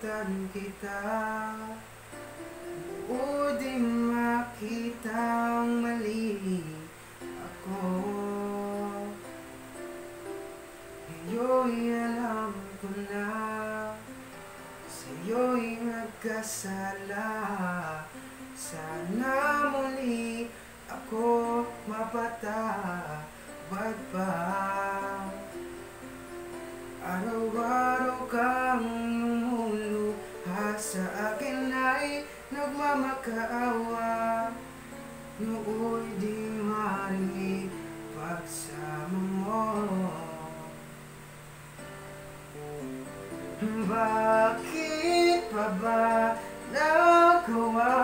nasaktan kita, o di makitang mali ako. Ngayo'y alam ko na sa'yo'y nagkasala. Sana muli ako mapatawad pa. Araw-araw kang lumuluha sa akin ay nagmamakaawa. Nooy di marinig pagsama mo. Bakit pa ba nagawa